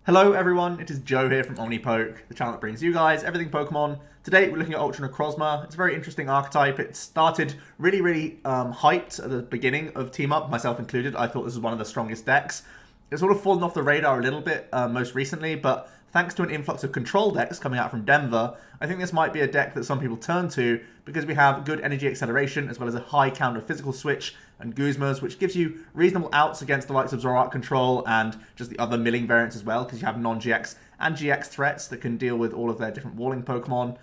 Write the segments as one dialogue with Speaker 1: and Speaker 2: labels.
Speaker 1: Hello everyone, it is Joe here from OmniPoke, the channel that brings you guys everything Pokemon. Today we're looking at Ultra Necrozma. It's a very interesting archetype. It started really hyped at the beginning of Team Up, myself included. I thought this was one of the strongest decks. It's sort of fallen off the radar a little bit most recently, but thanks to an influx of control decks coming out from Denver, I think this might be a deck that some people turn to because we have good energy acceleration as well as a high counter physical switch and Guzmas, which gives you reasonable outs against the likes of Zoroark Control and just the other milling variants as well, because you have non-GX and GX threats that can deal with all of their different walling Pokemon.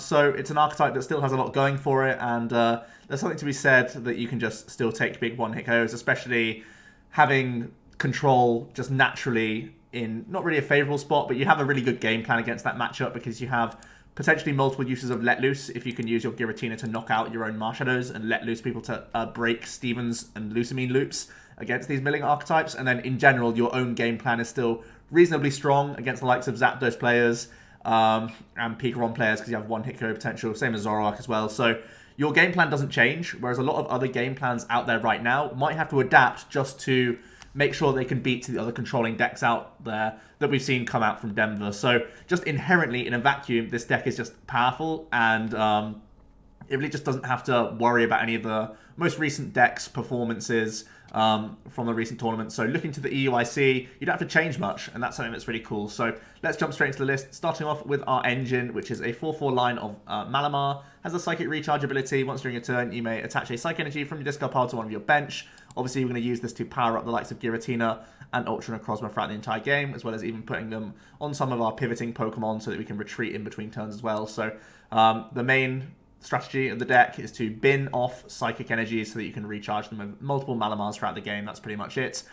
Speaker 1: So it's an archetype that still has a lot going for it, and there's something to be said that you can just still take big one-hit KOs, especially having Control just naturally in not really a favorable spot, but you have a really good game plan against that matchup because you have potentially multiple uses of Let Loose if you can use your Giratina to knock out your own Marshadows and let loose people to break Stevens and Lucamine loops against these milling archetypes. And then in general, your own game plan is still reasonably strong against the likes of Zapdos players and Pikarom players because you have one-hit KO potential, same as Zoroark as well. So your game plan doesn't change, whereas a lot of other game plans out there right now might have to adapt just to make sure they can beat the other controlling decks out there that we've seen come out from Denver. So just inherently in a vacuum, this deck is just powerful, and it really just doesn't have to worry about any of the most recent decks' performances from the recent tournaments. So looking to the EUIC, you don't have to change much, and that's something that's really cool. So let's jump straight into the list, starting off with our engine, which is a 4/4 line of Malamar. Has a Psychic Recharge ability. Once during a turn, you may attach a Psychic Energy from your discard pile to one of your bench. Obviously, we're going to use this to power up the likes of Giratina and Ultra Necrozma throughout the entire game, as well as even putting them on some of our pivoting Pokemon so that we can retreat in between turns as well. So the main strategy of the deck is to bin off Psychic Energies so that you can recharge them with multiple Malamars throughout the game. That's pretty much it.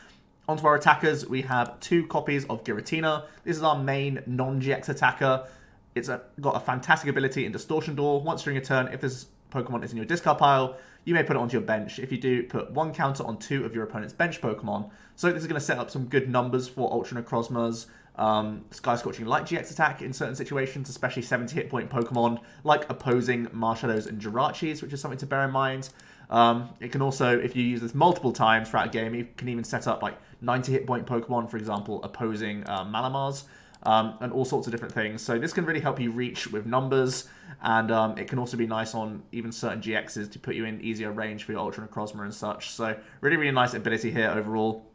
Speaker 1: Onto our attackers, we have 2 copies of Giratina. This is our main non-GX attacker. It's got a fantastic ability in Distortion Door. Once during a turn, if this Pokemon is in your discard pile, you may put it onto your bench. If you do, put 1 counter on 2 of your opponent's bench Pokemon. So this is going to set up some good numbers for Ultra Necrozma's Sky Scorching Light GX attack in certain situations, especially 70 hit point Pokemon, like opposing Marshadows and Jirachis, which is something to bear in mind. It can also, if you use this multiple times throughout a game, you can even set up like 90 hit point Pokemon, for example, opposing Malamars. And all sorts of different things. So this can really help you reach with numbers, and it can also be nice on even certain GXs to put you in easier range for your Ultra Necrozma and such. So really nice ability here overall.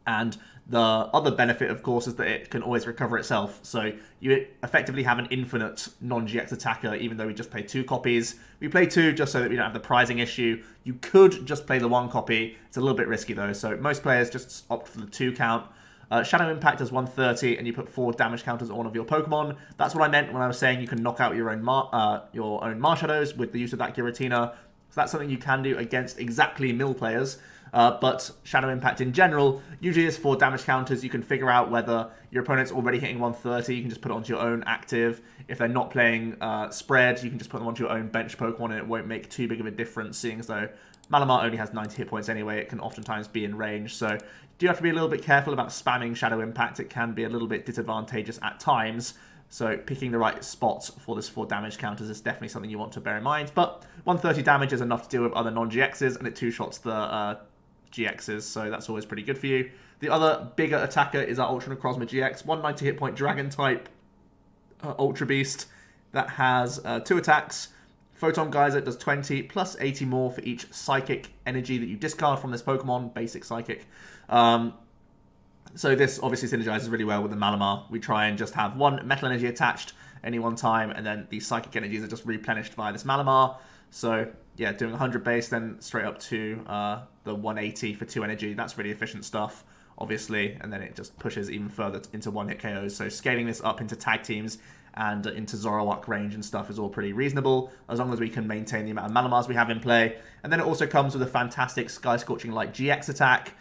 Speaker 1: And the other benefit, of course, is that it can always recover itself. So you effectively have an infinite non-GX attacker, even though we just play 2 copies. We play 2 just so that we don't have the prizing issue. You could just play the 1 copy. It's a little bit risky, though. So most players just opt for the 2 count. Shadow Impact does 130, and you put 4 damage counters on one of your Pokemon. That's what I meant when I was saying you can knock out your own Marshadows with the use of that Giratina. So that's something you can do against exactly mill players. But Shadow Impact in general usually is 4 damage counters. You can figure out whether your opponent's already hitting 130. You can just put it onto your own active. If they're not playing spread, you can just put them onto your own bench Pokemon, and it won't make too big of a difference, seeing as though Malamar only has 90 hit points anyway. It can oftentimes be in range, so you do have to be a little bit careful about spamming Shadow Impact. It can be a little bit disadvantageous at times, so picking the right spots for this 4 damage counters is definitely something you want to bear in mind. But 130 damage is enough to deal with other non-GXs, and it 2-shots the GXs, so that's always pretty good for you. The other bigger attacker is our Ultra Necrozma-GX, 190 hit point Dragon type Ultra Beast that has 2 attacks. Photon Geyser does 20, plus 80 more for each Psychic Energy that you discard from this Pokemon, basic Psychic. So this obviously synergizes really well with the Malamar. We try and just have 1 Metal Energy attached any one time, and then the Psychic Energies are just replenished via this Malamar. So yeah, doing 100 base, then straight up to the 180 for 2 energy. That's really efficient stuff, obviously, and then it just pushes even further into 1-hit KOs. So scaling this up into tag teams and into Zoroark range and stuff is all pretty reasonable, as long as we can maintain the amount of Malamars we have in play. And then it also comes with a fantastic Sky Scorching Light GX attack.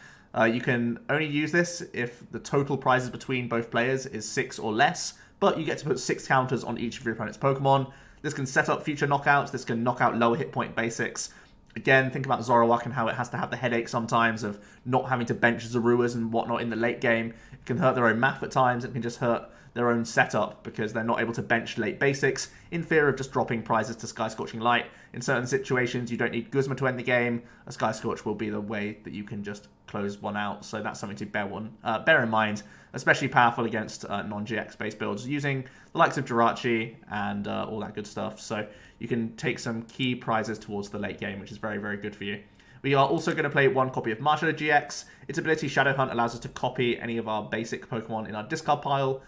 Speaker 1: You can only use this if the total prizes between both players is 6 or less, but you get to put 6 counters on each of your opponent's Pokemon. This can set up future knockouts. This can knock out lower hit point basics. Again, think about Zoroark and how it has to have the headache sometimes of not having to bench Zoruas and whatnot in the late game. It can hurt their own math at times. It can just hurt their own setup because they're not able to bench late basics in fear of just dropping prizes to Sky Scorching Light. in certain situations you don't need Guzma to end the game, a Sky Scorch will be the way that you can just close one out. So that's something to bear in mind, especially powerful against non-GX based builds using the likes of Jirachi and all that good stuff. So you can take some key prizes towards the late game, which is very, very good for you. We are also going to play one copy of Marshadow-GX. Its ability Shadow Hunt allows us to copy any of our basic Pokemon in our discard pile.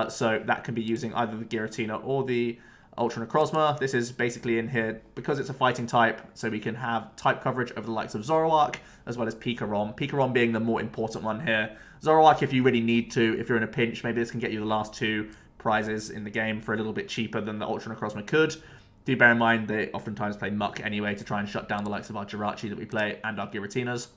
Speaker 1: So that can be using either the Giratina or the Ultra Necrozma. This is basically in here because it's a fighting type, so we can have type coverage over the likes of Zoroark, as well as Pikarom. Pikarom being the more important one here. Zoroark, if you really need to, if you're in a pinch, maybe this can get you the last 2 prizes in the game for a little bit cheaper than the Ultra Necrozma could. Do bear in mind they oftentimes play Muck anyway to try and shut down the likes of our Jirachi that we play and our Giratinas.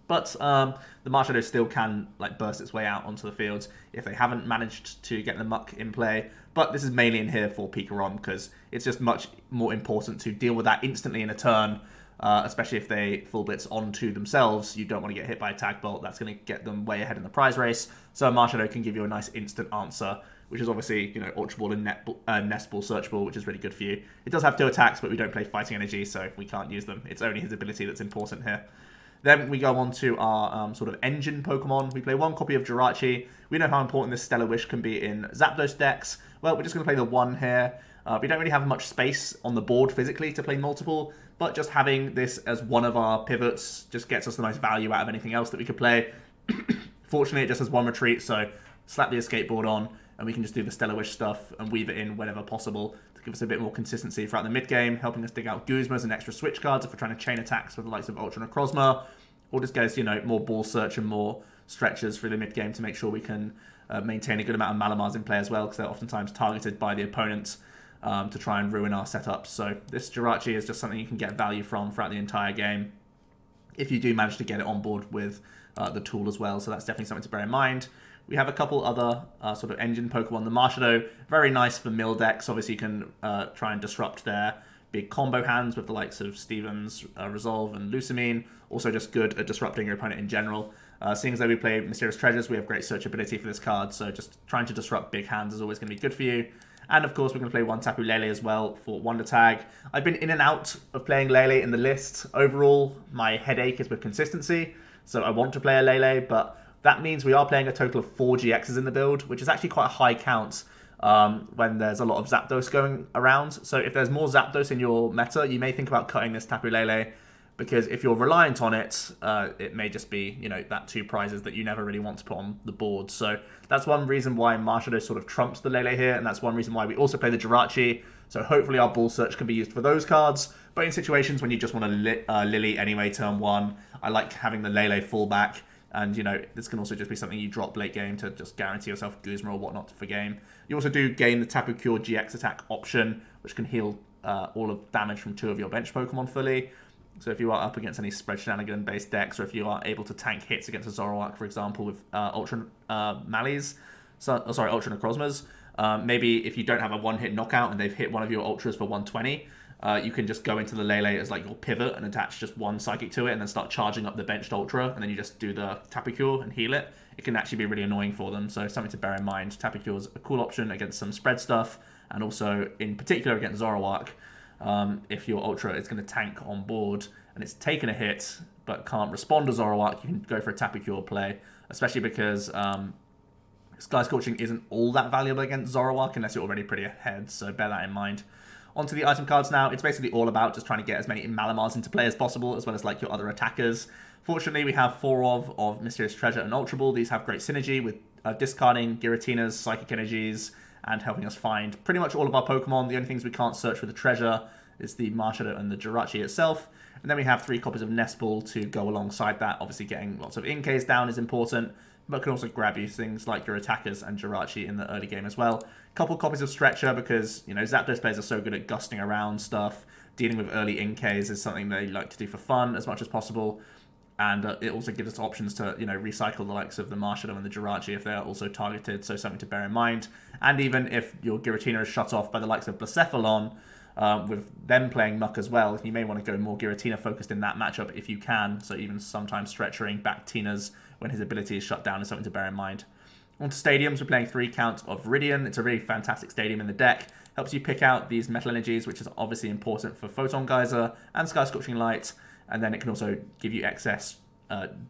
Speaker 1: But the Marshadow still can burst its way out onto the field if they haven't managed to get the Muck in play. But this is mainly in here for Pikarom because it's just much more important to deal with that instantly in a turn, especially if they full blitz onto themselves. You don't want to get hit by a Tag Bolt. That's going to get them way ahead in the prize race. So Marshadow can give you a nice instant answer, which is obviously, Ultra Ball and Nest Ball, Search Ball, which is really good for you. It does have 2 attacks, but we don't play Fighting Energy, so we can't use them. It's only his ability that's important here. Then we go on to our sort of engine Pokemon. We play one copy of Jirachi. We know how important this Stellar Wish can be in Zapdos decks. Well, we're just going to play the one here. We don't really have much space on the board physically to play multiple, but just having this as one of our pivots just gets us the most value out of anything else that we could play. Fortunately, it just has 1 retreat, so slap the Escape Board on, and we can just do the Stellar Wish stuff and weave it in whenever possible to give us a bit more consistency throughout the mid-game, helping us dig out Guzmas and extra switch cards if we're trying to chain attacks with the likes of Ultra Necrozma, or just get us, more ball search and more stretchers through the mid-game to make sure we can maintain a good amount of Malamars in play as well, because they're oftentimes targeted by the opponents to try and ruin our setups. So this Jirachi is just something you can get value from throughout the entire game if you do manage to get it on board with the tool as well. So that's definitely something to bear in mind. We have a couple other sort of engine Pokemon. The Marshadow, very nice for mill decks. Obviously, you can try and disrupt their big combo hands with the likes of Steven's Resolve and Lusamine. Also just good at disrupting your opponent in general. Seeing as though we play Mysterious Treasures, we have great search ability for this card, so just trying to disrupt big hands is always going to be good for you. And of course, we're going to play one Tapu Lele as well for Wonder Tag. I've been in and out of playing Lele in the list. Overall, my headache is with consistency, so I want to play a Lele, but that means we are playing a total of 4 GXs in the build, which is actually quite a high count when there's a lot of Zapdos going around. So if there's more Zapdos in your meta, you may think about cutting this Tapu Lele, because if you're reliant on it, it may just be, that 2 prizes that you never really want to put on the board. So that's one reason why Marshadow sort of trumps the Lele here, and that's one reason why we also play the Jirachi. So hopefully our ball search can be used for those cards. But in situations when you just want to Lily anyway turn 1, I like having the Lele fallback. And, this can also just be something you drop late game to just guarantee yourself Guzma or whatnot for game. You also do gain the Tapu Cure GX attack option, which can heal all of damage from 2 of your bench Pokemon fully. So if you are up against any spread shenanigan-based decks, or if you are able to tank hits against a Zoroark, for example, with Ultra Mallies, Ultra Necrozmas, maybe if you don't have a one-hit knockout and they've hit one of your Ultras for 120, you can just go into the Lele as your pivot and attach just 1 Psychic to it and then start charging up the benched Ultra, and then you just do the Tapu Cure and heal it. It can actually be really annoying for them, so something to bear in mind. Tapu Cure is a cool option against some spread stuff, and also in particular against Zoroark. If your Ultra is going to tank on board and it's taken a hit but can't respond to Zoroark, you can go for a Tapu Cure play, especially because Sky Scorching isn't all that valuable against Zoroark unless you're already pretty ahead, so bear that in mind. Onto the item cards now. It's basically all about just trying to get as many Malamars into play as possible, as well as your other attackers. Fortunately, we have 4 of Mysterious Treasure and Ultra Ball. These have great synergy with discarding Giratina's Psychic Energies and helping us find pretty much all of our Pokemon. The only things we can't search for the treasure is the Marshadow and the Jirachi itself. And then we have 3 copies of Nest Ball to go alongside that. Obviously, getting lots of Inkays down is important, but can also grab you things like your attackers and Jirachi in the early game as well. Couple copies of Stretcher because, Zapdos players are so good at gusting around stuff. Dealing with early Inkays is something they like to do for fun as much as possible. And it also gives us options to, recycle the likes of the Marshadow and the Jirachi if they are also targeted, so something to bear in mind. And even if your Giratina is shut off by the likes of Blacephalon, with them playing Muck as well, you may want to go more Giratina focused in that matchup if you can. So even sometimes stretchering back Tina's when his ability is shut down is something to bear in mind. Onto stadiums, we're playing 3 counts of Viridian. It's a really fantastic stadium in the deck. Helps you pick out these metal energies, which is obviously important for Photon Geyser and Sky Scorching Light. And then it can also give you excess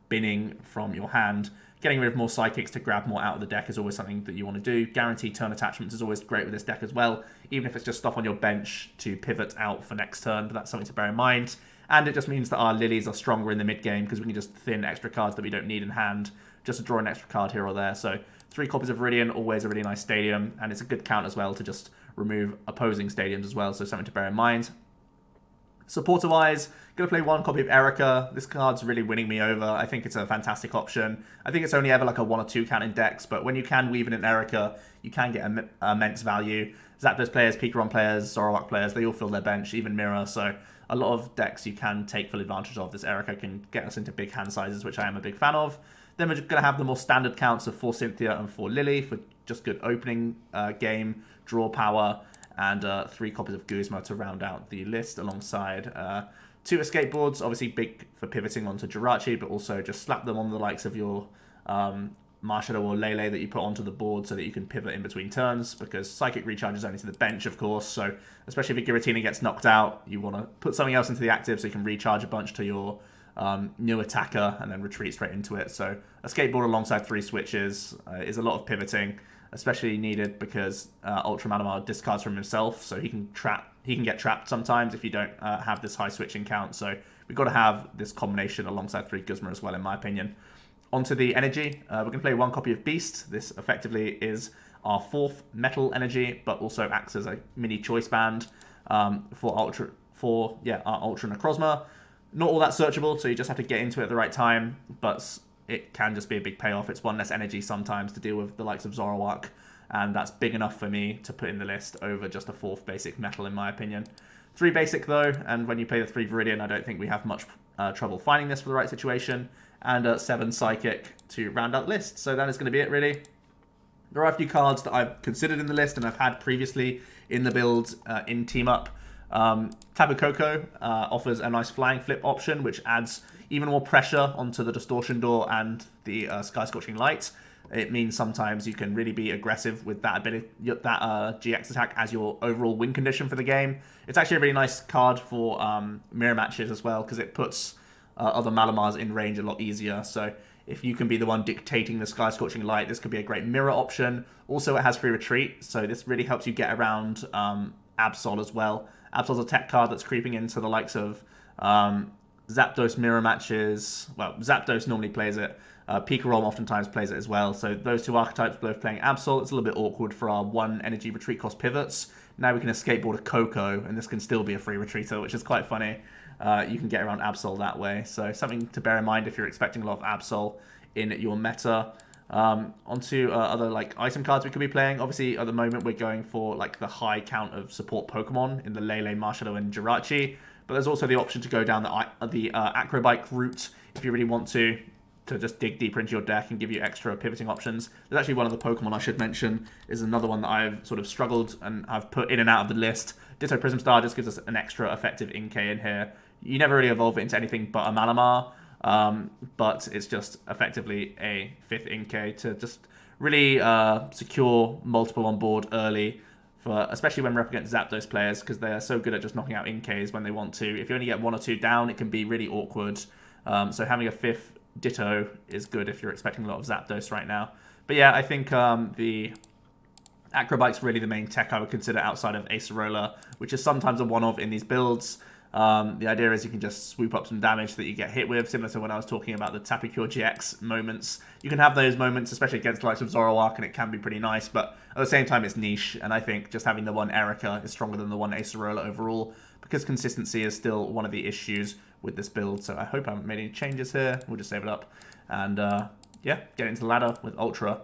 Speaker 1: binning from your hand. Getting rid of more psychics to grab more out of the deck is always something that you want to do. Guaranteed turn attachments is always great with this deck as well, even if it's just stuff on your bench to pivot out for next turn, but that's something to bear in mind. And it just means that our lilies are stronger in the mid game because we can just thin extra cards that we don't need in hand just to draw an extra card here or there. So 3 copies of Viridian, always a really nice stadium, and it's a good count as well to just remove opposing stadiums as well, so something to bear in mind. Supporter-wise, going to play 1 copy of Erika. This card's really winning me over. I think it's a fantastic option. I think it's only ever like a 1 or 2 count in decks, but when you can weave in an Erika, you can get immense value. Zapdos players, Pikarom players, Zoroark players, they all fill their bench, even Mirror, so a lot of decks you can take full advantage of. This Erika can get us into big hand sizes, which I am a big fan of. Then we're going to have the more standard counts of 4 Cynthia and 4 Lily for just good opening game, draw power, and 3 copies of Guzma to round out the list alongside 2 escape boards, obviously big for pivoting onto Jirachi, but also just slap them on the likes of your Marshadow or Lele that you put onto the board so that you can pivot in between turns, because Psychic Recharge is only to the bench, of course, so especially if your Giratina gets knocked out, you want to put something else into the active so you can recharge a bunch to your new attacker and then retreat straight into it. So escape board alongside 3 switches is a lot of pivoting, especially needed because Ultra Malamar discards from himself, so he can get trapped sometimes if you don't have this high switching count. So we've got to have this combination alongside 3 Guzma as well, in my opinion. Onto the energy, we're going to play 1 copy of Beast. This effectively is our 4th metal energy, but also acts as a mini choice band for our Ultra Necrozma. Not all that searchable, so you just have to get into it at the right time, but it can just be a big payoff. It's 1 less energy sometimes to deal with the likes of Zoroark, and that's big enough for me to put in the list over just a 4th basic metal, in my opinion. 3 basic, though, and when you play the 3 Viridian, I don't think we have much trouble finding this for the right situation, and 7 psychic to round out the list. So that is going to be it, really. There are a few cards that I've considered in the list and I've had previously in the build in Team Up. Tapu Koko offers a nice flying flip option, which adds even more pressure onto the Distortion Door and the Sky Scorching Light. It means sometimes you can really be aggressive with that ability, that GX attack as your overall win condition for the game. It's actually a really nice card for mirror matches as well, because it puts other Malamars in range a lot easier. So if you can be the one dictating the Sky Scorching Light, this could be a great mirror option. Also, it has free retreat, so this really helps you get around Absol as well. Absol's a tech card that's creeping into the likes of Zapdos mirror matches. Well, Zapdos normally plays it. Pikarom oftentimes plays it as well. So those 2 archetypes both playing Absol. It's a little bit awkward for our 1 energy retreat cost pivots. Now we can escape board a Koko, and this can still be a free retreater, which is quite funny. You can get around Absol that way. So something to bear in mind if you're expecting a lot of Absol in your meta. Onto other like item cards we could be playing. Obviously, at the moment, we're going for like the high count of support Pokemon in the Lele, Marshadow, and Jirachi. But there's also the option to go down the Acrobike route if you really want to just dig deeper into your deck and give you extra pivoting options. There's actually one of the Pokemon I should mention is another one that I've sort of struggled and I've put in and out of the list. Ditto Prism Star just gives us an extra effective Inkay in here. You never really evolve it into anything but a Malamar, but it's just effectively a 5th Inkay to just really secure multiple on board early, for especially when we're up against Zapdos players, because they are so good at just knocking out Inkays when they want to. If you only get 1 or 2 down, it can be really awkward. So having a 5th Ditto is good if you're expecting a lot of Zapdos right now. But yeah, I think the Acrobike's really the main tech I would consider outside of Acerola, which is sometimes a one-off in these builds. The idea is you can just swoop up some damage that you get hit with, similar to when I was talking about the Tapu Lele-GX moments. You can have those moments, especially against the likes of Zoroark, and it can be pretty nice, but at the same time it's niche, and I think just having the 1 Erika is stronger than the 1 Acerola overall, because consistency is still one of the issues with this build. So I hope I haven't made any changes here. We'll just save it up, and yeah, get into the ladder with Ultra.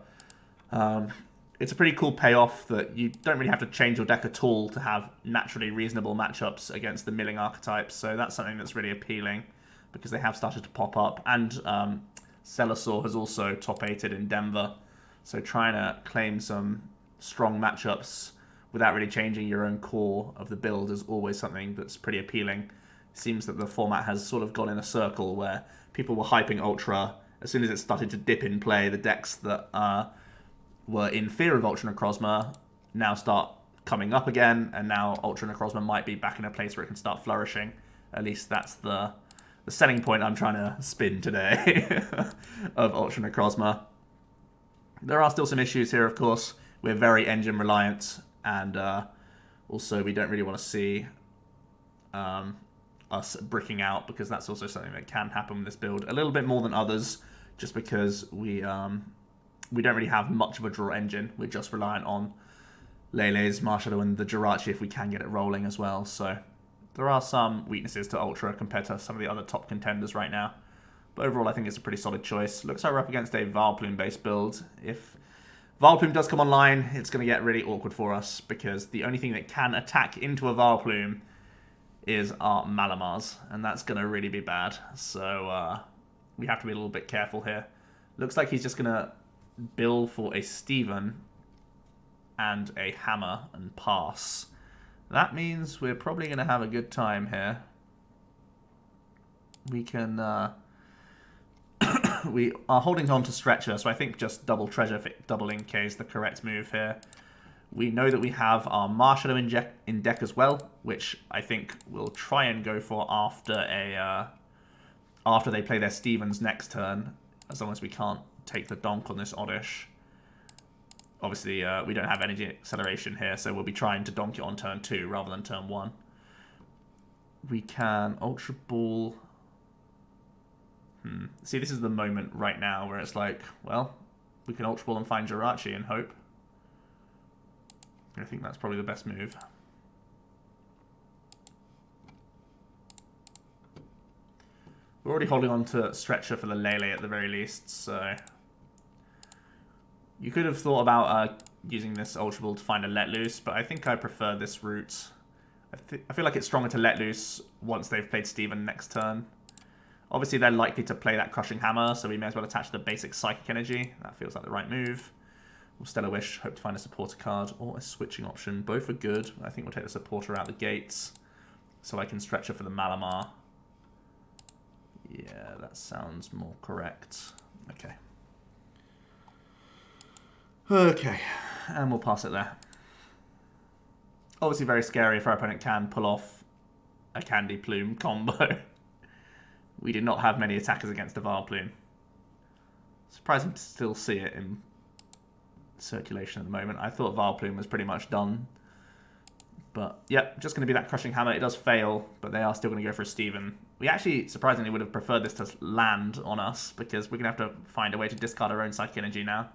Speaker 1: It's a pretty cool payoff that you don't really have to change your deck at all to have naturally reasonable matchups against the milling archetypes. So that's something that's really appealing because they have started to pop up. And Celosaur has also top 8'd in Denver. So trying to claim some strong matchups without really changing your own core of the build is always something that's pretty appealing. It seems that the format has sort of gone in a circle where people were hyping Ultra. As soon as it started to dip in play, the decks that were in fear of Ultra Necrozma now start coming up again, and now Ultra Necrozma might be back in a place where it can start flourishing. At least that's the selling point I'm trying to spin today of Ultra Necrozma. There are still some issues here, of course. We're very engine reliant, and also we don't really want to see us bricking out, because that's also something that can happen with this build a little bit more than others, just because we don't really have much of a draw engine. We're just reliant on Lele's, Marshadow, and the Jirachi if we can get it rolling as well. So there are some weaknesses to Ultra compared to some of the other top contenders right now. But overall, I think it's a pretty solid choice. Looks like we're up against a Vileplume-based build. If Vileplume does come online, it's going to get really awkward for us, because the only thing that can attack into a Vileplume is our Malamars, and that's going to really be bad. So we have to be a little bit careful here. Looks like he's just going to bill for a Steven and a Hammer and pass. That means we're probably going to have a good time here. We can... we are holding on to Stretcher, so I think just double Treasure, double Inkay is the correct move here. We know that we have our Marshadow in deck as well, which I think we'll try and go for after they play their Stevens next turn, as long as we can't take the donk on this Oddish. Obviously, we don't have energy acceleration here, so we'll be trying to donk it on turn 2 rather than turn 1. We can Ultra Ball. See, this is the moment right now where it's like, well, we can Ultra Ball and find Jirachi and hope. I think that's probably the best move. We're already holding on to Stretcher for the Lele at the very least, so... You could have thought about using this Ultra Ball to find a Let Loose, but I think I prefer this route. I feel like it's stronger to Let Loose once they've played Steven next turn. Obviously, they're likely to play that Crushing Hammer, so we may as well attach the basic Psychic Energy. That feels like the right move. We'll Stellar Wish, hope to find a supporter card or a switching option. Both are good. I think we'll take the supporter out the gates so I can Stretcher for the Malamar. Yeah, that sounds more correct. Okay. Okay, and we'll pass it there. Obviously very scary if our opponent can pull off a Candy Plume combo. We did not have many attackers against the Vileplume. Surprising to still see it in circulation at the moment. I thought Vileplume was pretty much done. But, yep, just going to be that Crushing Hammer. It does fail, but they are still going to go for a Steven. We actually, surprisingly, would have preferred this to land on us, because we're going to have to find a way to discard our own Psychic Energy now.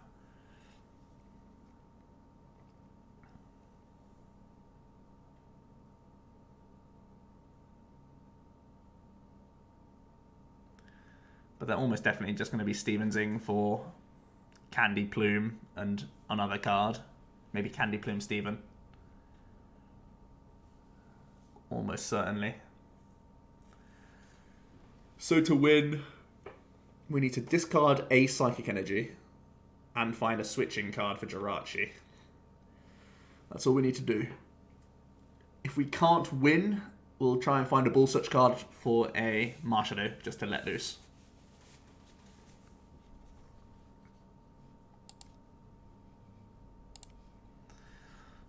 Speaker 1: But they're almost definitely just going to be Stevensing for Candy Plume and another card. Maybe Candy Plume Steven. Almost certainly. So to win, we need to discard a Psychic Energy and find a switching card for Jirachi. That's all we need to do. If we can't win, we'll try and find a Ball Search card for a Marshadow just to let loose.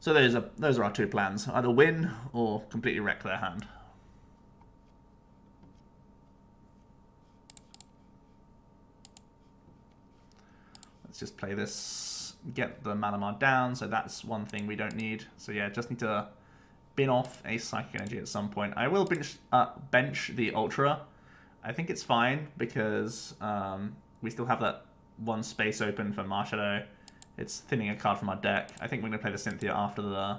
Speaker 1: So those are our two plans. Either win or completely wreck their hand. Let's just play this, get the Malamar down, so that's one thing we don't need. So yeah, just need to bin off a Psychic Energy at some point. I will bench the Ultra. I think it's fine because we still have that one space open for Marshadow. It's thinning a card from our deck. I think we're going to play the Cynthia after the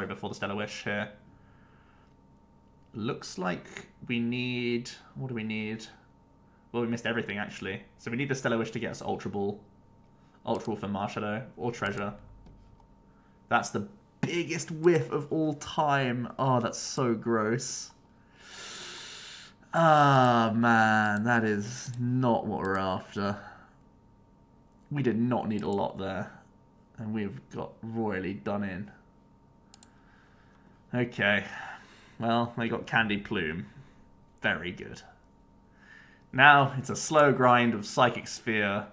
Speaker 1: before the Stellar Wish here. Looks like we need... What do we need? Well, we missed everything, actually. So we need the Stellar Wish to get us Ultra Ball. Ultra Ball for Marshadow or Treasure. That's the biggest whiff of all time. Oh, that's so gross. Ah, man. That is not what we're after. We did not need a lot there. And we've got royally done in. Okay. Well, they got Candy Plume. Very good. Now it's a slow grind of Psychic Sphere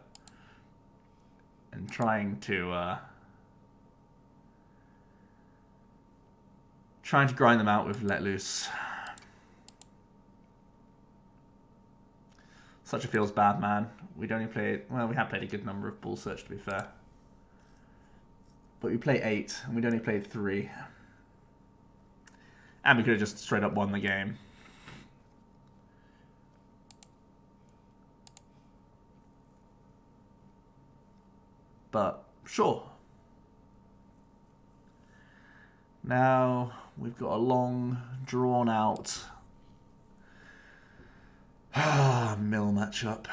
Speaker 1: and trying to grind them out with Let Loose. Such a feels bad, man. We'd only played, well, we have played a good number of Ball Search, to be fair. But we play 8, and we'd only played 3. And we could have just straight up won the game. But, sure. Now, we've got a long, drawn-out mill matchup.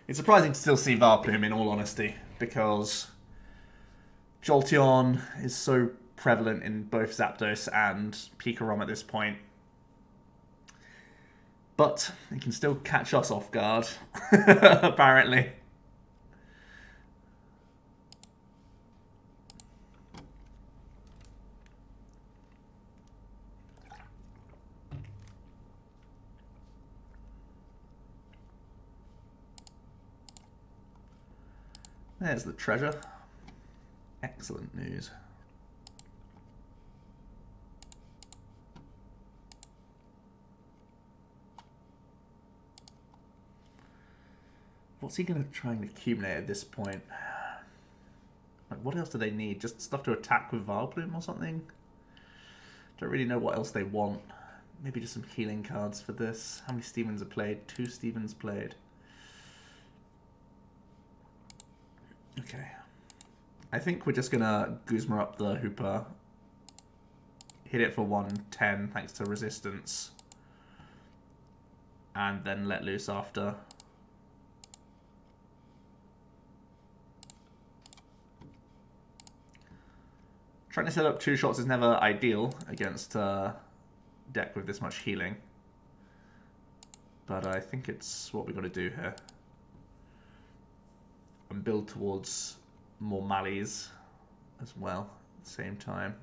Speaker 1: It's surprising to still see Varplume, in all honesty, because Jolteon is so prevalent in both Zapdos and Pikarom at this point. But it can still catch us off guard, apparently. There's the treasure. Excellent news. What's he going to try and accumulate at this point? Like, what else do they need? Just stuff to attack with Vileplume or something? Don't really know what else they want. Maybe just some healing cards for this. How many Stevens are played? 2 Stevens played. Okay. I think we're just going to Guzma up the Hooper. Hit it for 110 thanks to resistance. And then let loose after. Trying to set up 2 shots is never ideal against a deck with this much healing. But I think it's what we've got to do here. And build towards more Mallies as well at the same time.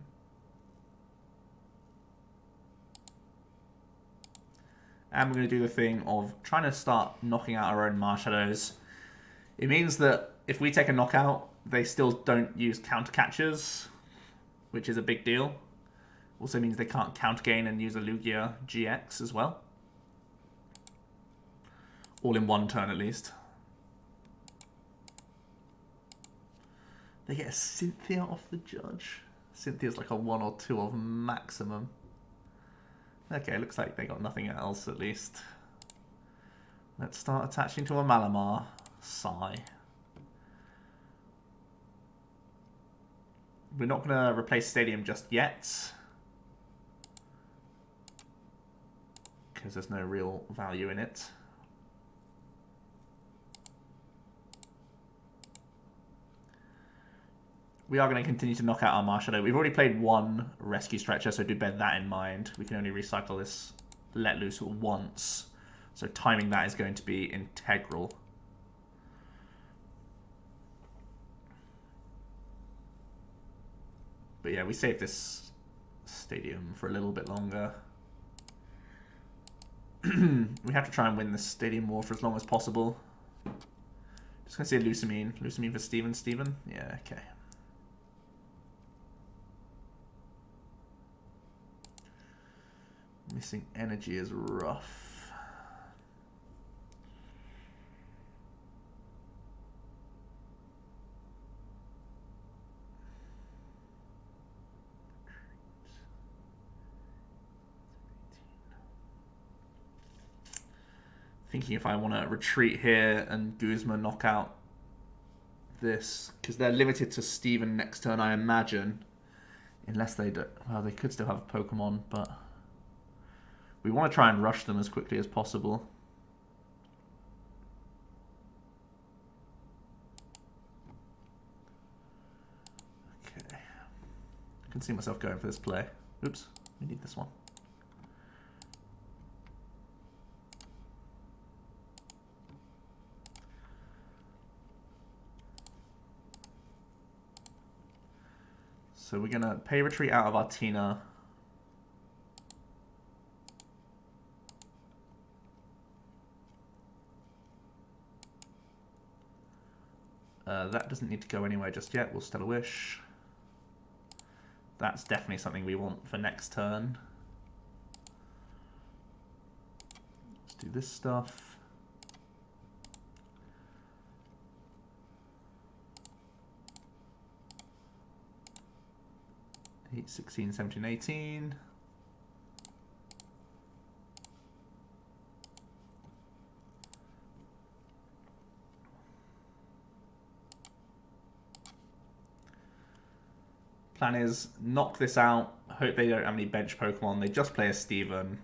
Speaker 1: And we're going to do the thing of trying to start knocking out our own Marshadows. It means that if we take a knockout, they still don't use counter catchers, which is a big deal. Also means they can't counter gain and use a Lugia GX as well. All in one turn at least. They get a Cynthia off the judge. Cynthia's like a 1 or 2 of maximum. Okay, looks like they got nothing else at least. Let's start attaching to a Malamar. Sigh. We're not going to replace Stadium just yet. Because there's no real value in it. We are going to continue to knock out our Marshadow. We've already played 1 Rescue Stretcher, so do bear that in mind. We can only recycle this Let Loose once. So timing that is going to be integral. But yeah, we saved this Stadium for a little bit longer. We have to try and win this Stadium war for as long as possible. Just going to say Lucamine. Lucamine for Steven. Yeah, okay. Missing energy is rough. Thinking if I want to retreat here and Guzma knock out this, because they're limited to Steven next turn, I imagine. Unless they do, well, they could still have a Pokemon, but we want to try and rush them as quickly as possible. Okay. I can see myself going for this play. Oops, we need this one. So we're going to pay retreat out of our Tina. That doesn't need to go anywhere just yet. We'll Stellar Wish. That's definitely something we want for next turn. Let's do this stuff. 8, 16, 17, 18. Plan is knock this out. Hope they don't have any bench Pokemon. They just play a Steven.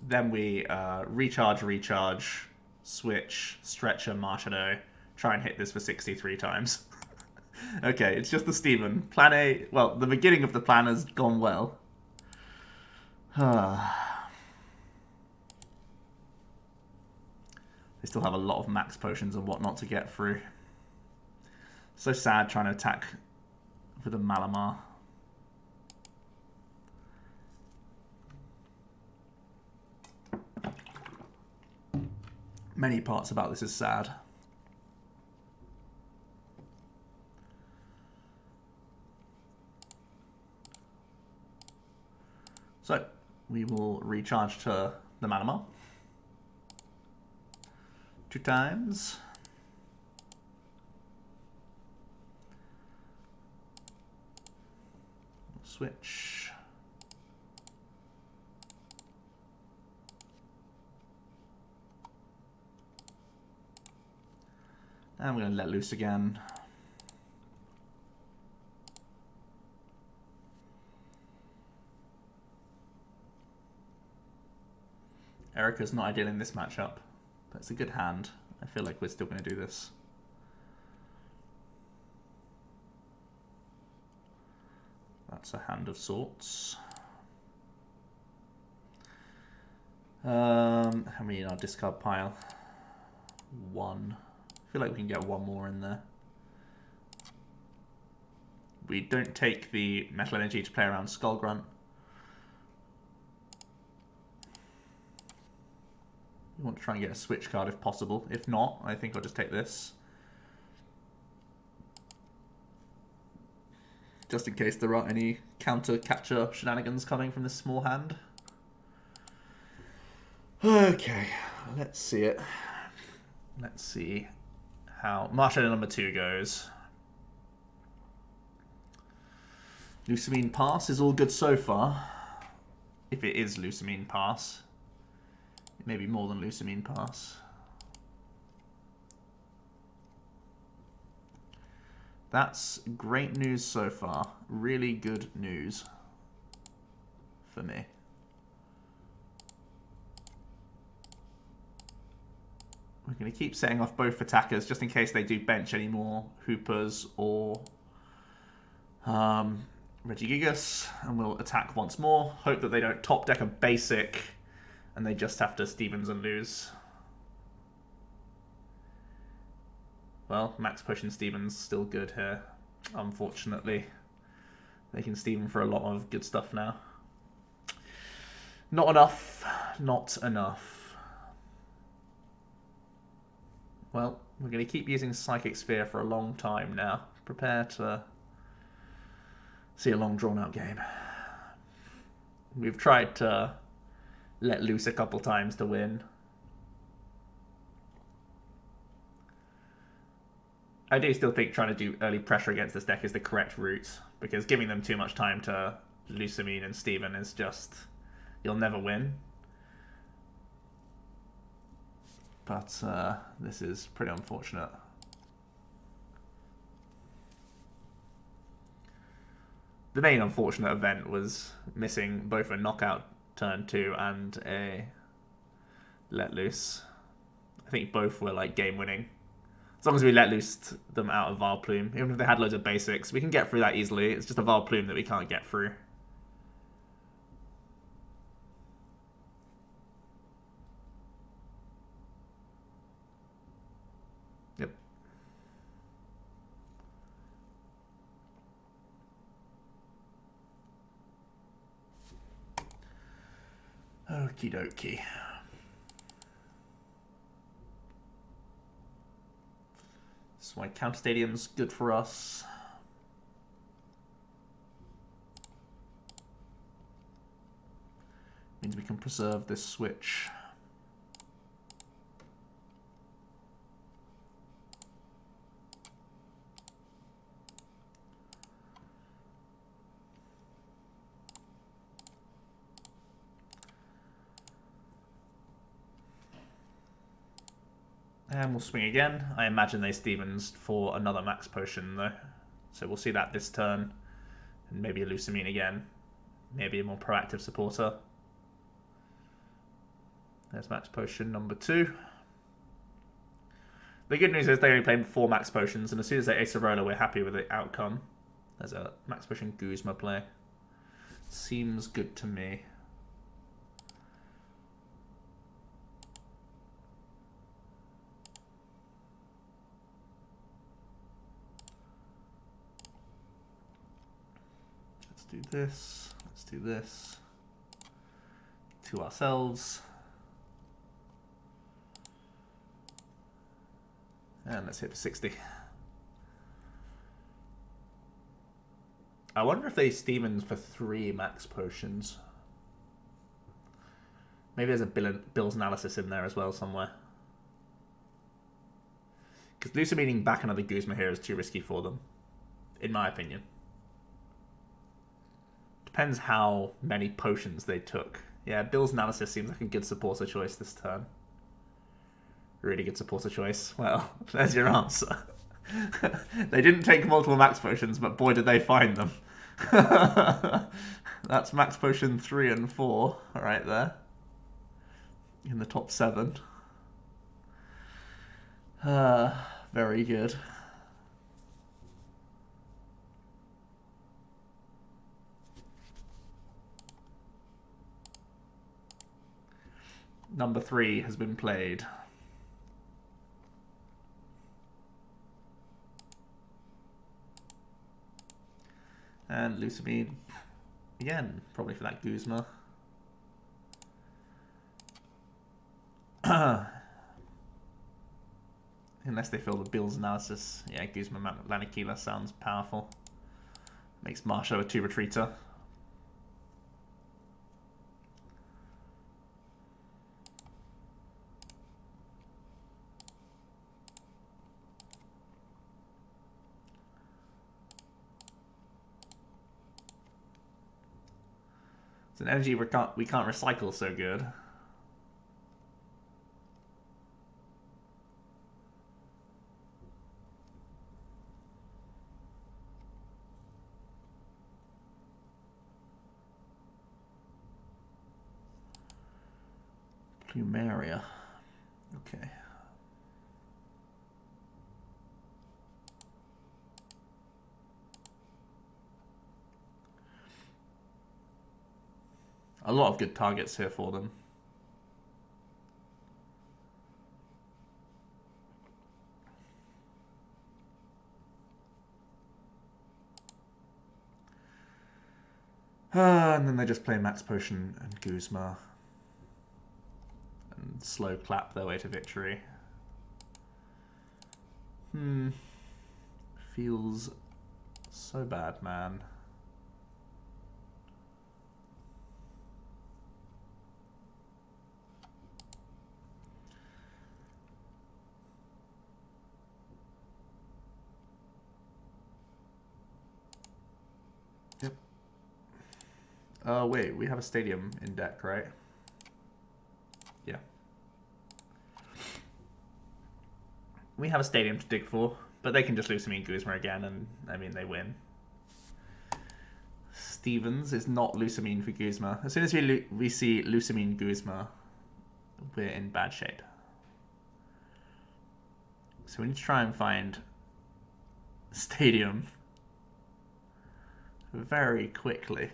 Speaker 1: Then we recharge, switch, Stretcher, Marshadow. Try and hit this for 63 times. Okay, it's just the Steven. Plan A, well, the beginning of the plan has gone well. They still have a lot of max potions and whatnot to get through. So sad trying to attack with a Malamar. Many parts about this is sad. So, we will recharge to the Malamar. 2 times. Switch. And we're going to let loose again. Erika's not ideal in this matchup, but it's a good hand. I feel like we're still going to do this. That's a hand of sorts. How many in our discard pile? 1. I feel like we can get 1 more in there. We don't take the Metal Energy to play around Skull Grunt. We want to try and get a switch card if possible. If not, I think I'll just take this. Just in case there aren't any counter-catcher shenanigans coming from this small hand. Okay, let's see it. Let's see how Marshadow number 2 goes. Lusamine Pass is all good so far. If it is Lusamine Pass. It may be more than Lusamine Pass. That's great news so far. Really good news for me. We're going to keep setting off both attackers just in case they do bench any more Hoopers or Regigigas, and we'll attack once more. Hope that they don't top deck a basic and they just have to Stevens and lose. Well, Max Potion Stevens still good here, unfortunately. They can Steven for a lot of good stuff now. Not enough. Not enough. Well, we're going to keep using Psychic Sphere for a long time now. Prepare to see a long drawn out game. We've tried to let loose a couple times to win. I do still think trying to do early pressure against this deck is the correct route, because giving them too much time to Lusamine and Steven is just, you'll never win. But this is pretty unfortunate. The main unfortunate event was missing both a knockout turn 2 and a let loose. I think both were like game winning. As long as we let loose them out of Vileplume, even if they had loads of basics, we can get through that easily. It's just a Vileplume that we can't get through. Yep. Okie dokie. why Counter Stadium's good for us. Means we can preserve this switch. And we'll swing again. I imagine they Stevens for another max potion though. So we'll see that this turn. And maybe a Lucamine again. Maybe a more proactive supporter. There's max potion number 2. The good news is they only played 4 max potions, and as soon as they ace a roller, we're happy with the outcome. There's a max potion Guzma play. Seems good to me. Let's do this. Let's do this. To ourselves. And let's hit for 60. I wonder if they Stevens for 3 max potions. Maybe there's a Bill's analysis in there as well somewhere. Because Lucamining back another Guzma here is too risky for them, in my opinion. Depends how many potions they took. Yeah, Bill's analysis seems like a good supporter choice this turn. Really good supporter choice. Well, there's your answer. They didn't take multiple max potions, but boy did they find them. That's max potion 3 and 4 right there. In the top 7. Very good. Number 3 has been played. And Lucamine, again, probably for that Guzma. Unless they fill the Bill's analysis. Yeah, Guzma Lanakila sounds powerful. Makes Marshadow a 2 retreater. It's an energy we can't recycle so good. Plumeria. Okay. A lot of good targets here for them. And then they just play Max Potion and Guzma. And slow clap their way to victory. Feels so bad, man. Yep. Wait, we have a stadium in deck, right? Yeah. We have a stadium to dig for, but they can just lose to me and Guzma again, and I mean, they win. Stevens is not Lucamine for Guzma. As soon as we see Lucamine Guzma, we're in bad shape. So we need to try and find stadium very quickly.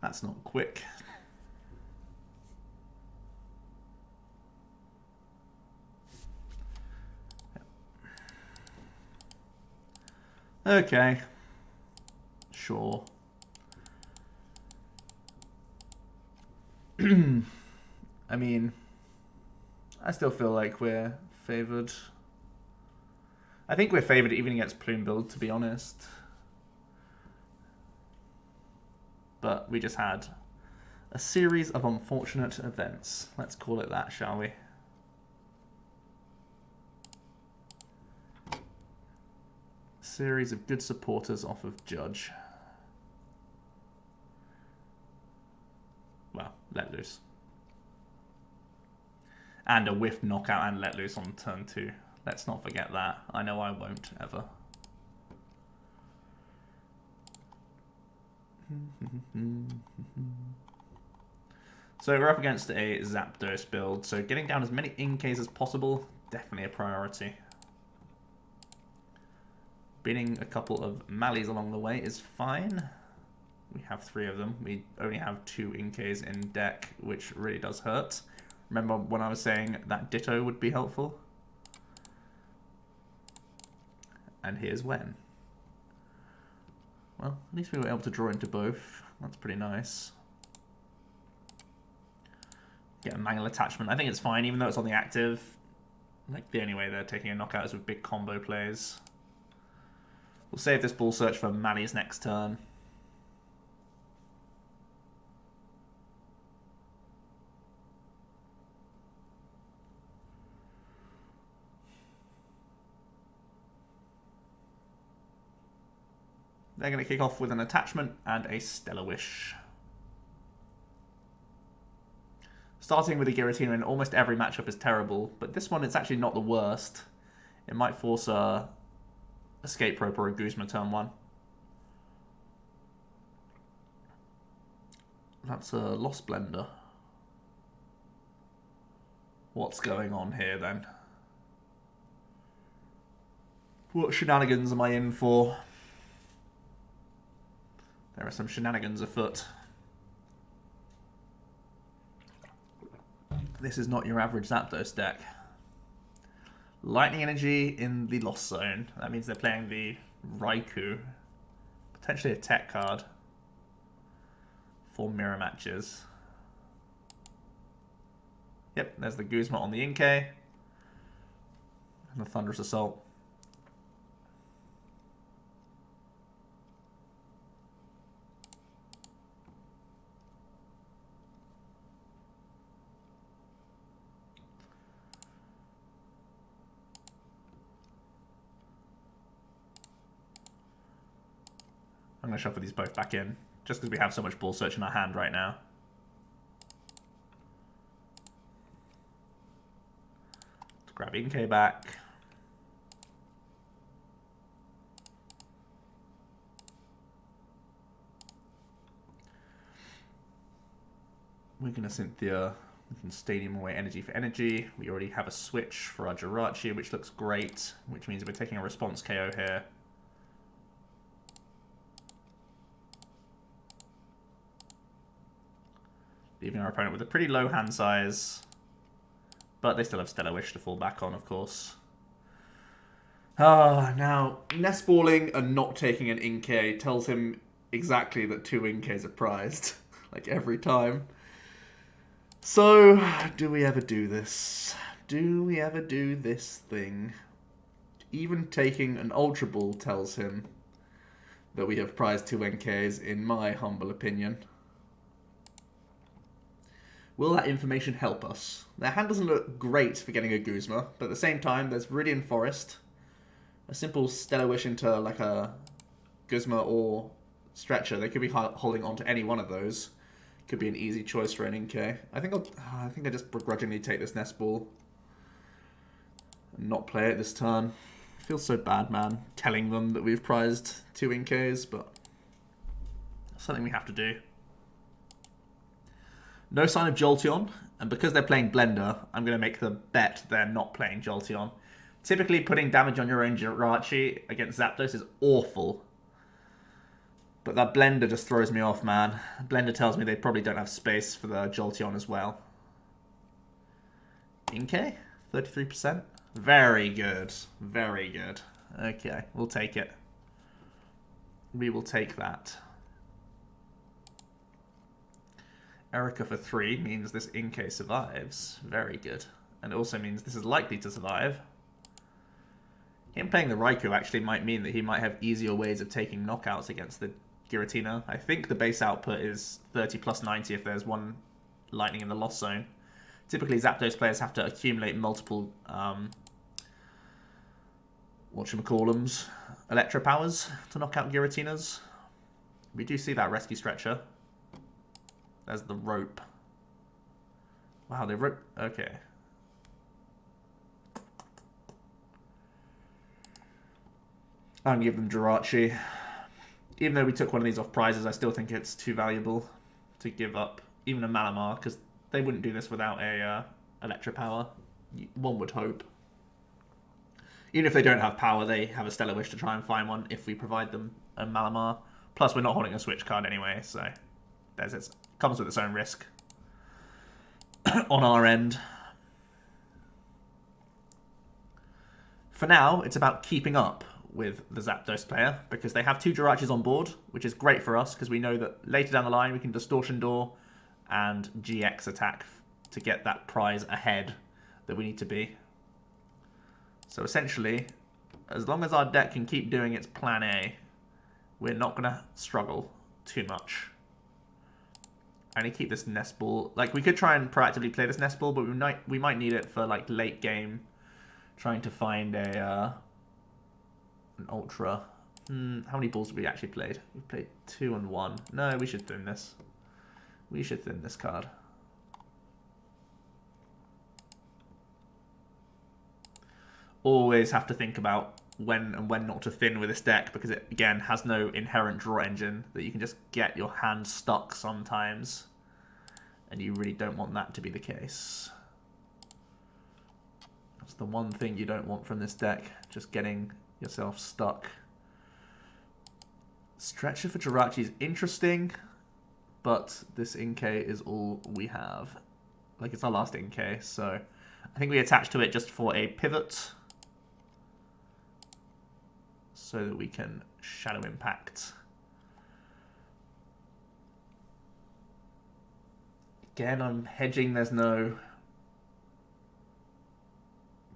Speaker 1: That's not quick. Okay. Sure. I mean, I still feel like we're favored. I think we're favored even against Plume Build, to be honest. But we just had a series of unfortunate events. Let's call it that, shall we? Series of good supporters off of Judge. Well, let loose. And a whiff knockout and let loose on turn 2. Let's not forget that. I know I won't ever. So we're up against a Zapdos build, so getting down as many Inkays as possible, definitely a priority. Beating a couple of Mallies along the way is fine. We have 3 of them. We only have 2 Inkays in deck, which really does hurt. Remember when I was saying that Ditto would be helpful? And here's when. Well, at least we were able to draw into both. That's pretty nice. Get a manual attachment. I think it's fine, even though it's on the active. Like, the only way they're taking a knockout is with big combo plays. We'll save this Ball Search for Mally's next turn. They're going to kick off with an attachment and a Stellar Wish. Starting with a Giratina in almost every matchup is terrible, but this one it's actually not the worst. It might force a Escape Rope or a Guzma turn 1. That's a Lost Blender. What's going on here then? What shenanigans am I in for? There are some shenanigans afoot. This is not your average Zapdos deck. Lightning Energy in the Lost Zone. That means they're playing the Raikou. Potentially a tech card. For mirror matches. Yep, there's the Guzma on the Inkay. And the Thunderous Assault. I'm going to shuffle these both back in, just because we have so much Ball Search in our hand right now. Let's grab Inkay back. We're going to Cynthia. We can Stadium away energy for energy. We already have a switch for our Jirachi, which looks great, which means we're taking a response KO here. Leaving our opponent with a pretty low hand size. But they still have Stellar Wish to fall back on, of course. Now, nest balling and not taking an Inkay tells him exactly that 2 Inkays are prized. Like every time. So, do we ever do this? Do we ever do this thing? Even taking an Ultra Ball tells him that we have prized 2 Inkays, in my humble opinion. Will that information help us? Their hand doesn't look great for getting a Guzma, but at the same time, there's Viridian Forest. A simple Stellar Wish into like a Guzma or Stretcher. They could be holding on to any one of those. Could be an easy choice for an Inkay. I think I just begrudgingly take this Nest Ball and not play it this turn. It feels so bad, man, telling them that we've prized 2 Inkays, but something we have to do. No sign of Jolteon, and because they're playing Blender, I'm going to make the bet they're not playing Jolteon. Typically, putting damage on your own Jirachi against Zapdos is awful. But that Blender just throws me off, man. Blender tells me they probably don't have space for the Jolteon as well. Inkay? 33%? Very good. Very good. Okay, we'll take it. We will take that. Erika for 3 means this Inkay survives. Very good. And it also means this is likely to survive. Him playing the Raikou actually might mean that he might have easier ways of taking knockouts against the Giratina. I think the base output is 30 plus 90 if there's one lightning in the lost zone. Typically, Zapdos players have to accumulate multiple, whatchamacallums, Electro powers to knock out Giratinas. We do see that Rescue Stretcher. There's the rope. Wow, they rope. Okay. I'm gonna give them Jirachi. Even though we took one of these off prizes, I still think it's too valuable to give up even a Malamar, because they wouldn't do this without a Electro power. One would hope. Even if they don't have power, they have a Stellar Wish to try and find one if we provide them a Malamar. Plus, we're not holding a Switch card anyway, so it comes with its own risk on our end. For now, it's about keeping up with the Zapdos player, because they have 2 Jirachis on board, which is great for us, because we know that later down the line we can Distortion Door and GX attack to get that prize ahead that we need to be. So essentially, as long as our deck can keep doing its plan A, we're not going to struggle too much. I need to keep this Nest Ball. Like, we could try and proactively play this Nest Ball, but we might need it for, like, late game, trying to find an Ultra. How many balls have we actually played? We've played 2 and 1. No, we should thin this. We should thin this card. Always have to think about when and when not to thin with this deck, because it, again, has no inherent draw engine that you can just get your hand stuck sometimes. And you really don't want that to be the case. That's the one thing you don't want from this deck, just getting yourself stuck. Stretcher for Jirachi is interesting, but this Inkay is all we have. Like, it's our last Inkay, so I think we attach to it just for a pivot, so that we can Shadow Impact. Again, I'm hedging. There's no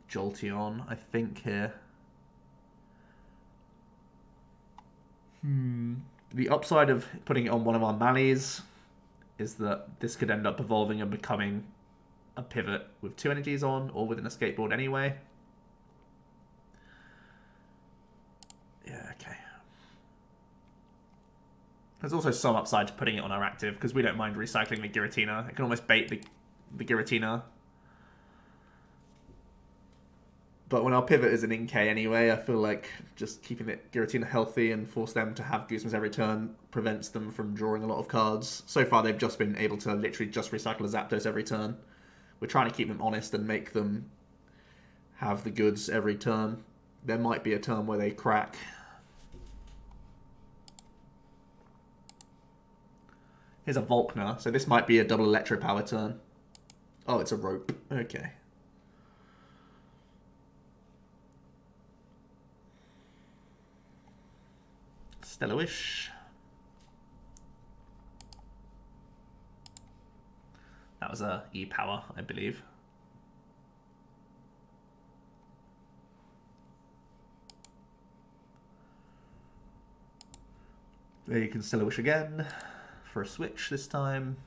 Speaker 1: Jolteon, I think, here. The upside of putting it on one of our Mallies is that this could end up evolving and becoming a pivot with 2 energies on, or with an Escape Board anyway. Yeah, okay. There's also some upside to putting it on our active, because we don't mind recycling the Giratina. It can almost bait the Giratina. But when our pivot is an Inkay anyway, I feel like just keeping the Giratina healthy and force them to have Guzmas every turn prevents them from drawing a lot of cards. So far, they've just been able to literally just recycle a Zapdos every turn. We're trying to keep them honest and make them have the goods every turn. There might be a turn where they crack. Here's a Volkner, so this might be a double Electro Power turn. Oh, it's a rope. Okay. Stellar Wish. That was a E-Power, I believe. There you can Stellar Wish again for a switch this time.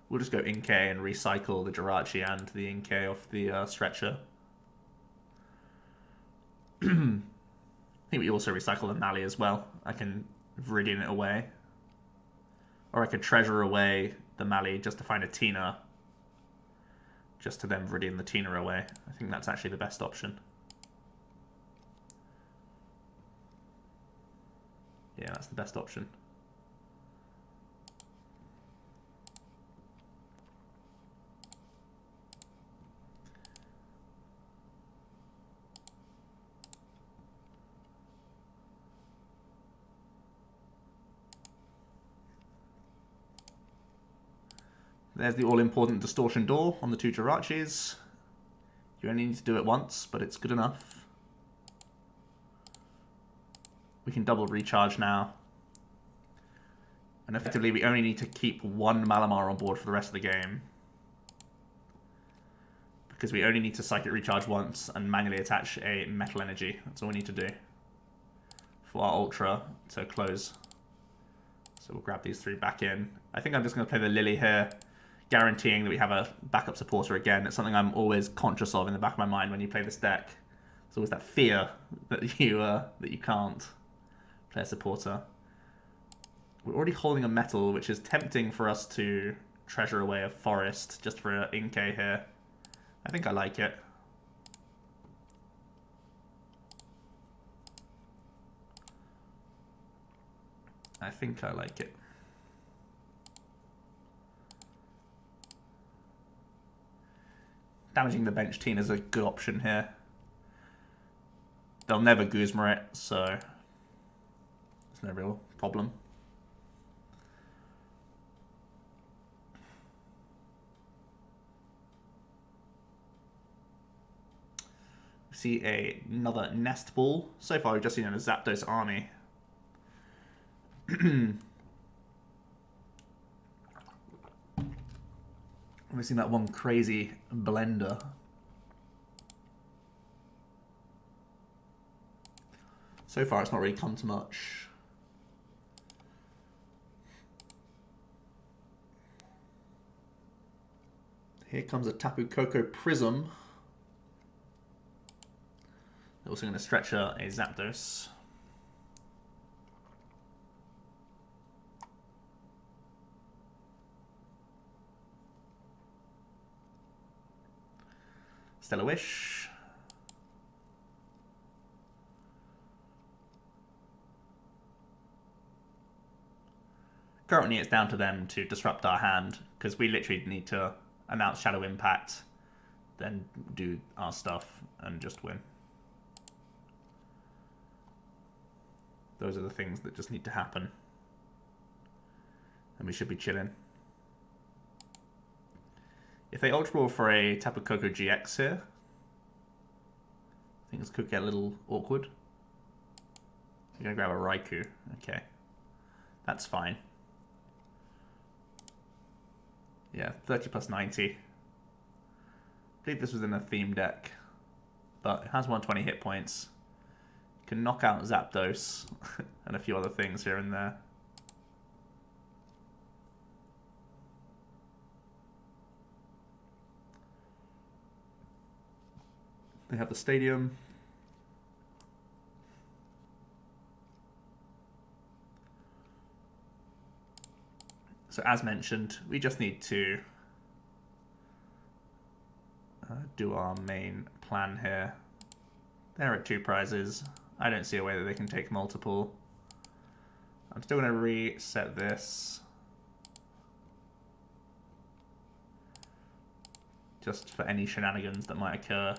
Speaker 1: We'll just go Inkay and recycle the Jirachi and the Inkay off the Stretcher. I think we also recycle the Mally as well. I can Viridian it away. Or I could treasure away the Mally just to find a Tina. Just to then Viridian the Tina away. I think that's actually the best option. Yeah, that's the best option. There's the all-important Distortion Door on the 2 Jirachis. You only need to do it once, but it's good enough. We can double recharge now. And effectively, we only need to keep 1 Malamar on board for the rest of the game. Because we only need to Psychic Recharge once and manually attach a Metal Energy. That's all we need to do for our Ultra to close. So we'll grab these 3 back in. I think I'm just going to play the Lily here, guaranteeing that we have a backup supporter again. It's something I'm always conscious of in the back of my mind when you play this deck. There's always that fear that you can't play a supporter. We're already holding a metal, which is tempting for us to treasure away a forest just for an Inkay here. I think I like it. I think I like it. Damaging the bench team is a good option here. They'll never Guzma it, so there's no real problem. See another Nest Ball. So far we've just seen a Zapdos army. We've seen that one crazy blender. So far it's not really come to much. Here comes a Tapu Koko Prism. They're also going to Stretcher a Zapdos. Stellar Wish. Currently it's down to them to disrupt our hand, because we literally need to announce Shadow Impact, then do our stuff and just win. Those are the things that just need to happen. And we should be chilling. If they Ultra Ball for a Tapu Koko GX here, things could get a little awkward. You're going to grab a Raikou. Okay. That's fine. Yeah, 30 plus 90. I believe this was in a theme deck, but it has 120 hit points. Can knock out Zapdos and a few other things here and there. They have the stadium. So as mentioned, we just need to do our main plan here. They're at 2 prizes. I don't see a way that they can take multiple. I'm still going to reset this. Just for any shenanigans that might occur.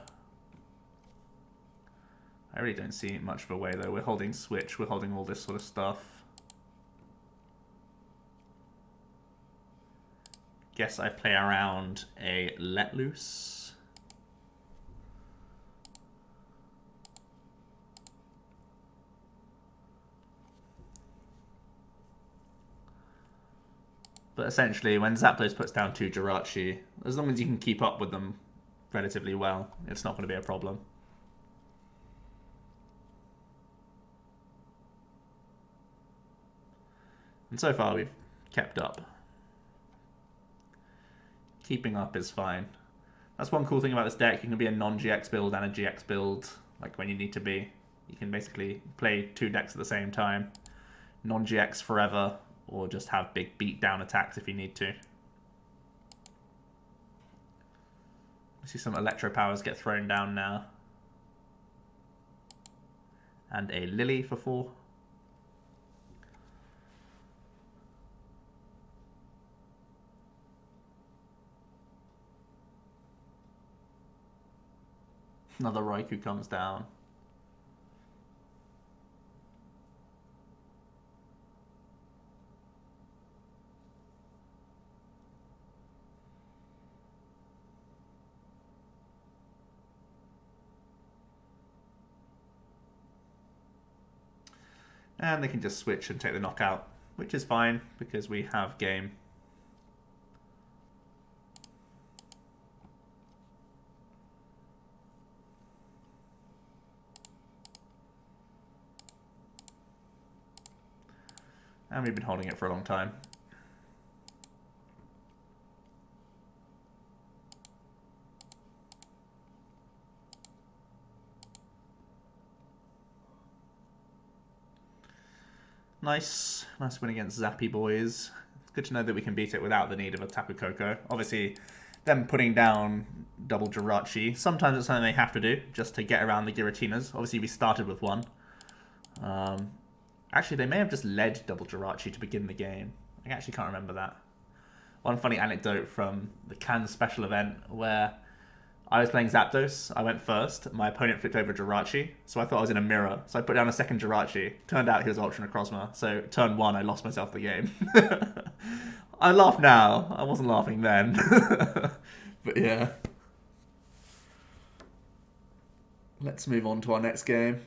Speaker 1: I really don't see much of a way though. We're holding Switch, we're holding all this sort of stuff. Guess I play around a Let Loose. But essentially, when Zapdos puts down 2 Jirachi, as long as you can keep up with them relatively well, it's not going to be a problem. And so far, we've kept up. Keeping up is fine. That's one cool thing about this deck. You can be a non-GX build and a GX build, like when you need to be. You can basically play 2 decks at the same time. Non-GX forever, or just have big beat-down attacks if you need to. I see some Electro Powers get thrown down now. And a Lily for 4. Another Raikou comes down. And they can just switch and take the knockout, which is fine because we have game. And we've been holding it for a long time. Nice win against Zappy Boys. It's good to know that we can beat it without the need of a Tapu Koko. Obviously, them putting down double Jirachi, sometimes it's something they have to do just to get around the Giratinas. Obviously, we started with one. Actually, they may have just led double Jirachi to begin the game. I actually can't remember that. One funny anecdote from the Cannes special event where I was playing Zapdos, I went first, my opponent flipped over Jirachi, so I thought I was in a mirror, so I put down a second Jirachi. Turned out he was Ultra Necrozma, so turn 1 I lost myself the game. I laugh now, I wasn't laughing then. But yeah. Let's move on to our next game.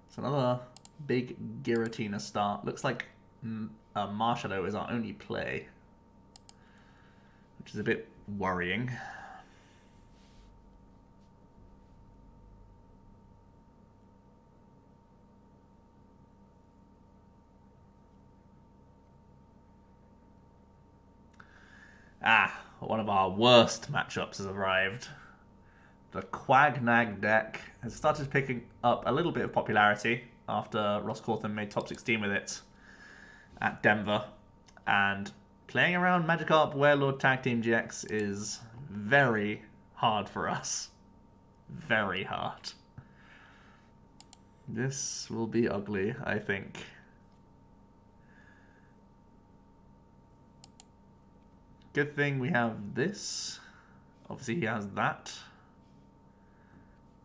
Speaker 1: It's another big Giratina start. Looks like Marshadow is our only play, which is a bit worrying. One of our worst matchups has arrived. The Quagnag deck has started picking up a little bit of popularity after Ross Cawthon made top 16 with it at Denver. And playing around Magikarp Warlord Tag Team GX is very hard for us. Very hard. This will be ugly, I think. Good thing we have this. Obviously he has that.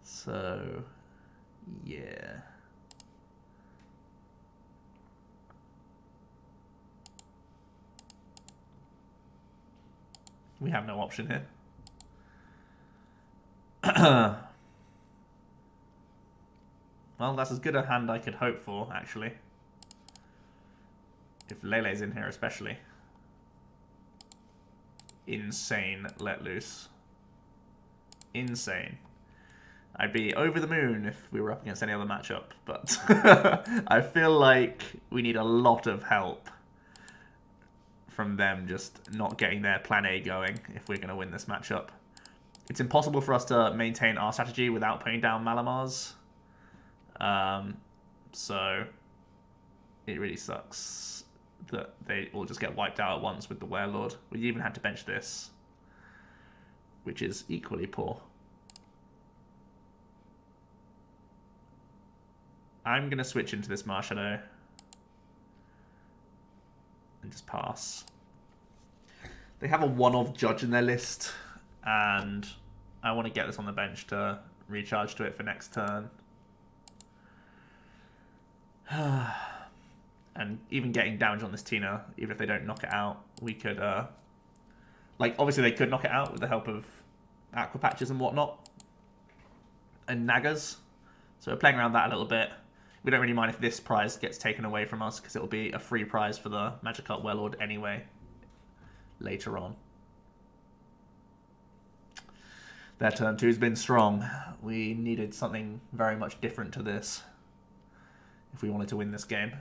Speaker 1: So, yeah. We have no option here. Well, that's as good a hand I could hope for, actually. If Lele's in here, especially. Insane let loose. Insane. I'd be over the moon if we were up against any other matchup, but I feel like we need a lot of help from them just not getting their plan A going if we're going to win this matchup. It's impossible for us to maintain our strategy without putting down Malamars. So it really sucks that they all just get wiped out at once with the Warlord. We even had to bench this, which is equally poor. I'm going to switch into this Marshadow and just pass. They have a one-off judge in their list, and I want to get this on the bench to recharge to it for next turn. And even getting damage on this Tina, even if they don't knock it out, we could... like, obviously they could knock it out with the help of Aqua Patches and whatnot. And Nagas. So we're playing around that a little bit. We don't really mind if this prize gets taken away from us, because it'll be a free prize for the Magikarp Warlord anyway, later on. Their turn 2 has been strong. We needed something very much different to this if we wanted to win this game.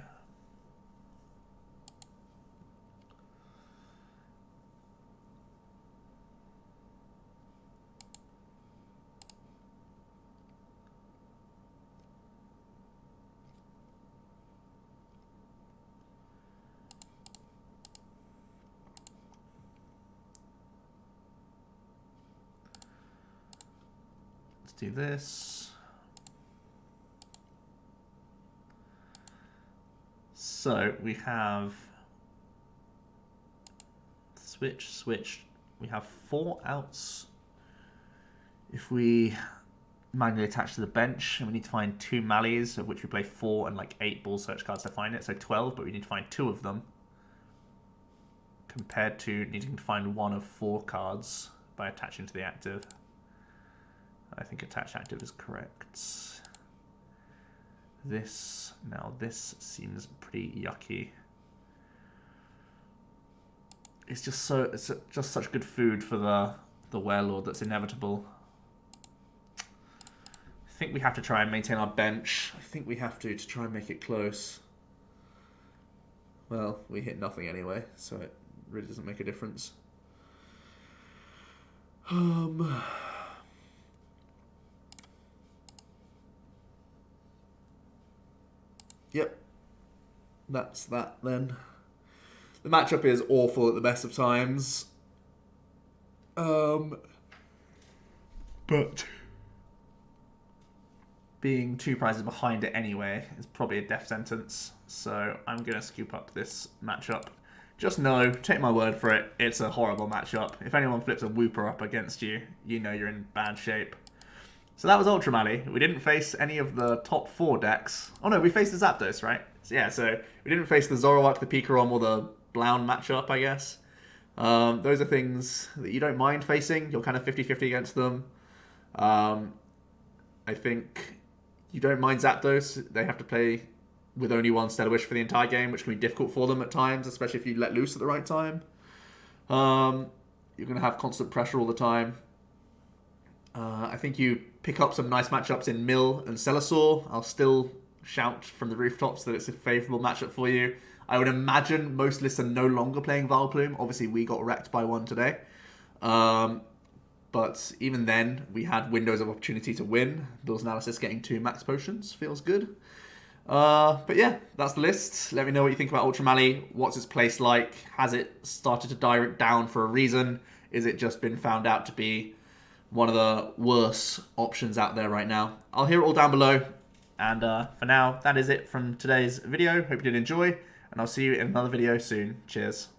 Speaker 1: Do this. So we have switch. We have 4 outs. If we manually attached to the bench, and we need to find 2 Mallies, of which we play 4 and like 8 ball search cards to find it, so 12, but we need to find 2 of them, compared to needing to find 1 of 4 cards by attaching to the active. I think attach active is correct. This seems pretty yucky. It's just such good food for the Werelord that's inevitable. I think we have to try and maintain our bench. I think we have to try and make it close. Well, we hit nothing anyway, so it really doesn't make a difference. Yep. That's that then. The matchup is awful at the best of times. But being 2 prizes behind it anyway is probably a death sentence. So I'm going to scoop up this matchup. Just know, take my word for it, it's a horrible matchup. If anyone flips a Wooper up against you, you know you're in bad shape. So that was Ultra Mally. We didn't face any of the top 4 decks. Oh no, we faced the Zapdos, right? So yeah, so we didn't face the Zoroark, the Pikarom, or the Blound matchup, I guess. Those are things that you don't mind facing. You're kind of 50-50 against them. I think you don't mind Zapdos. They have to play with only 1 Stellar Wish for the entire game, which can be difficult for them at times, especially if you let loose at the right time. You're going to have constant pressure all the time. I think you pick up some nice matchups in Mill and Celosaur. I'll still shout from the rooftops that it's a favourable matchup for you. I would imagine most lists are no longer playing Vileplume. Obviously, we got wrecked by one today. But even then, we had windows of opportunity to win. Bill's analysis getting 2 max potions feels good. But yeah, that's the list. Let me know what you think about Ultra Mally. What's its place like? Has it started to die down for a reason? Is it just been found out to be one of the worst options out there right now? I'll hear it all down below. And for now, that is it from today's video. Hope you did enjoy. And I'll see you in another video soon. Cheers.